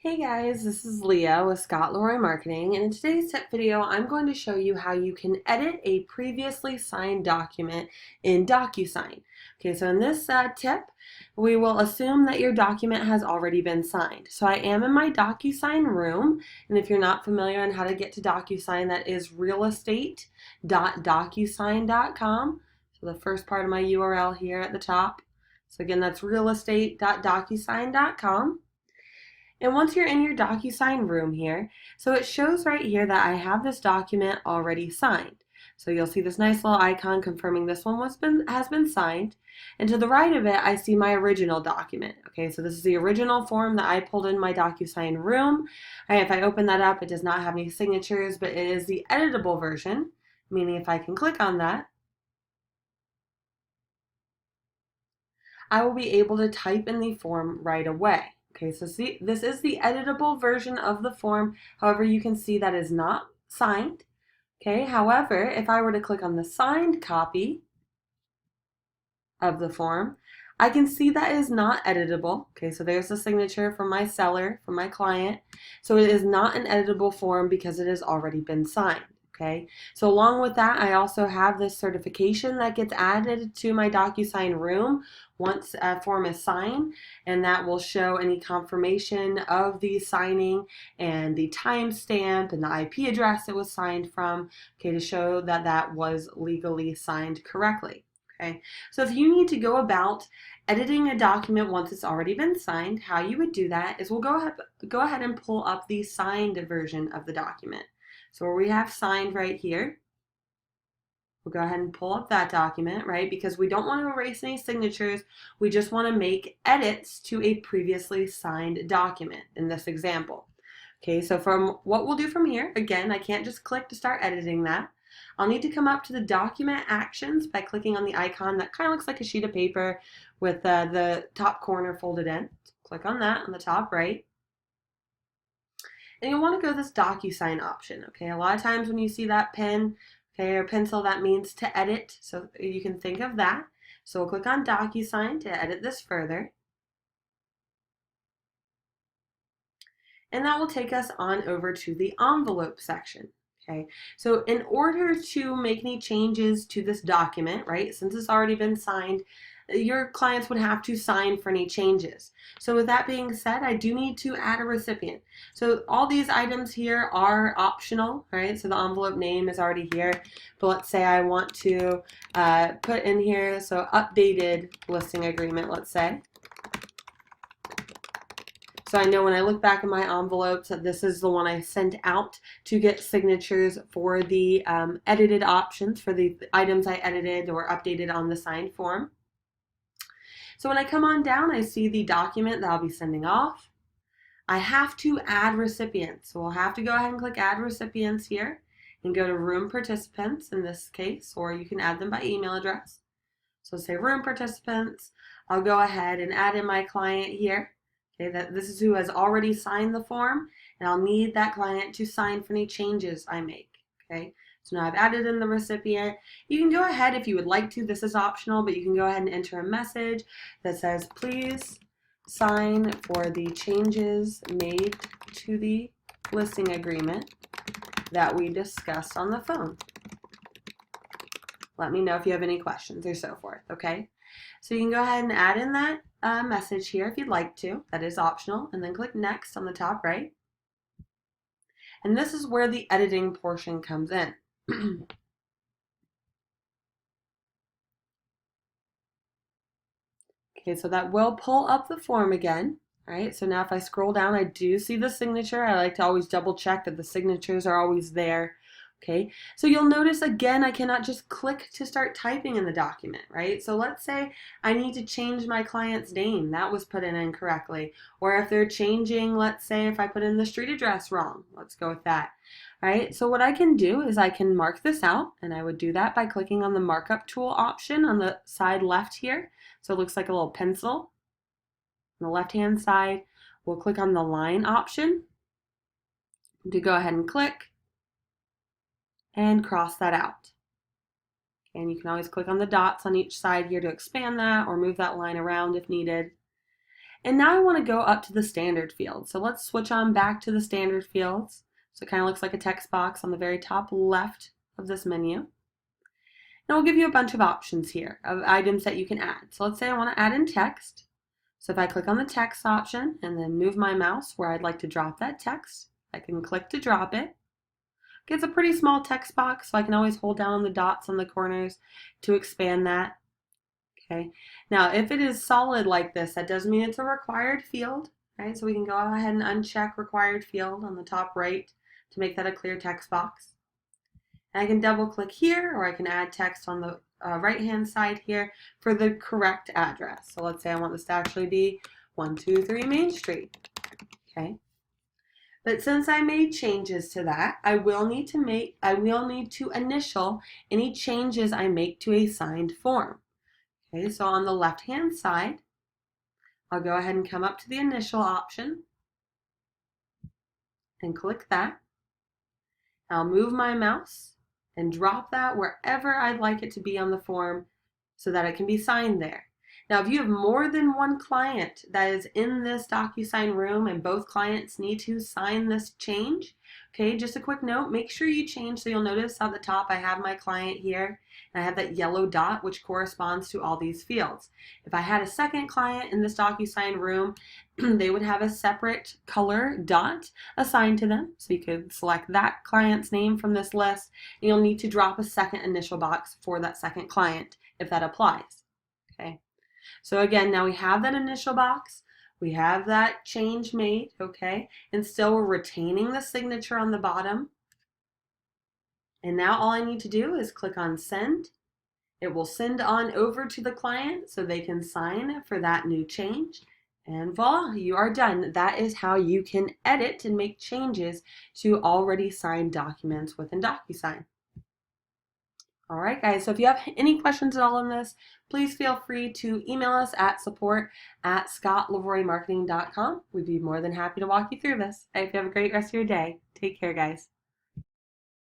Hey guys, this is Leah with Scott Leroy Marketing, and in today's tip video, I'm going to show you how you can edit a previously signed document in DocuSign. Okay, so in this tip, we will assume that your document has already been signed. So I am in my DocuSign room, and if you're not familiar on how to get to DocuSign, that is realestate.docusign.com. So the first part of my URL here at the top. So again, that's realestate.docusign.com. And once you're in your DocuSign room here, so it shows right here that I have this document already signed. So you'll see this nice little icon confirming this one has been signed. And to the right of it, I see my original document. Okay, so this is the original form that I pulled in my DocuSign room. And if I open that up, it does not have any signatures, but it is the editable version, meaning if I can click on that, I will be able to type in the form right away. Okay, so see, this is the editable version of the form. However, you can see that is not signed. Okay, however, if I were to click on the signed copy of the form, I can see that is not editable. Okay, so there's the signature from my seller, from my client. So it is not an editable form because it has already been signed. Okay, so along with that, I also have this certification that gets added to my DocuSign room once a form is signed, and that will show any confirmation of the signing and the timestamp and the IP address it was signed from, okay, to show that that was legally signed correctly. Okay, so if you need to go about editing a document once it's already been signed, how you would do that is we'll go ahead and pull up the signed version of the document. So where we have signed right here, we'll go ahead and pull up that document, right? Because we don't want to erase any signatures. We just want to make edits to a previously signed document in this example. Okay, so from what we'll do from here, again, I can't just click to start editing that. I'll need to come up to the document actions by clicking on the icon that kind of looks like a sheet of paper with the top corner folded in. Click on that on the top right. And you'll want to go to this DocuSign option, okay? A lot of times when you see that pen, okay, or pencil, that means to edit, so you can think of that. So we'll click on DocuSign to edit this further. And that will take us on over to the envelope section. Okay, so in order to make any changes to this document, right, since it's already been signed, your clients would have to sign for any changes. So with that being said, I do need to add a recipient. So all these items here are optional, right? So the envelope name is already here, but let's say I want to put in here, so updated listing agreement, let's say. So I know when I look back at my envelopes that this is the one I sent out to get signatures for the edited options for the items I edited or updated on the signed form. So when I come on down, I see the document that I'll be sending off. I have to add recipients. So we'll have to go ahead and click add recipients here and go to room participants in this case, or you can add them by email address. So say room participants. I'll go ahead and add in my client here. Okay, that this is who has already signed the form, and I'll need that client to sign for any changes I make. Okay, so now I've added in the recipient. You can go ahead if you would like to, this is optional, but you can go ahead and enter a message that says, please sign for the changes made to the listing agreement that we discussed on the phone. Let me know if you have any questions or so forth, okay? So you can go ahead and add in that message here if you'd like to. That is optional. And then click Next on the top right. And this is where the editing portion comes in. Okay, so that will pull up the form again. All right, so now if I scroll down, I do see the signature. I like to always double check that the signatures are always there. Okay, so you'll notice again, I cannot just click to start typing in the document, right? So let's say I need to change my client's name. That was put in incorrectly. Or if they're changing, let's say if I put in the street address wrong, let's go with that. All right, so what I can do is I can mark this out, and I would do that by clicking on the markup tool option on the side left here. So it looks like a little pencil. On the left-hand side, we'll click on the line option to go ahead and click and cross that out. And you can always click on the dots on each side here to expand that or move that line around if needed. And now I want to go up to the standard field. So let's switch on back to the standard fields. So it kind of looks like a text box on the very top left of this menu. And we'll give you a bunch of options here of items that you can add. So let's say I want to add in text. So if I click on the text option and then move my mouse where I'd like to drop that text, I can click to drop it. It's a pretty small text box, so I can always hold down on the dots on the corners to expand that. Okay. Now, if it is solid like this, that does mean it's a required field. Right? So we can go ahead and uncheck required field on the top right to make that a clear text box. And I can double click here, or I can add text on the right hand side here for the correct address. So let's say I want this to actually be 123 Main Street. Okay. But since I made changes to that, I will need to initial any changes I make to a signed form. Okay, so on the left-hand side, I'll go ahead and come up to the initial option and click that. I'll move my mouse and drop that wherever I'd like it to be on the form so that it can be signed there. Now, if you have more than one client that is in this DocuSign room and both clients need to sign this change, okay, just a quick note, make sure you change. So you'll notice at the top I have my client here and I have that yellow dot which corresponds to all these fields. If I had a second client in this DocuSign room, they would have a separate color dot assigned to them. So you could select that client's name from this list and you'll need to drop a second initial box for that second client if that applies. Okay. So again, now we have that initial box, we have that change made, okay, and still we're retaining the signature on the bottom. And now all I need to do is click on send. It will send on over to the client so they can sign for that new change. And voila, you are done. That is how you can edit and make changes to already signed documents within DocuSign. All right, guys, so if you have any questions at all on this, please feel free to email us at support@scottleroymarketing.com. We'd be more than happy to walk you through this. I hope you have a great rest of your day. Take care, guys.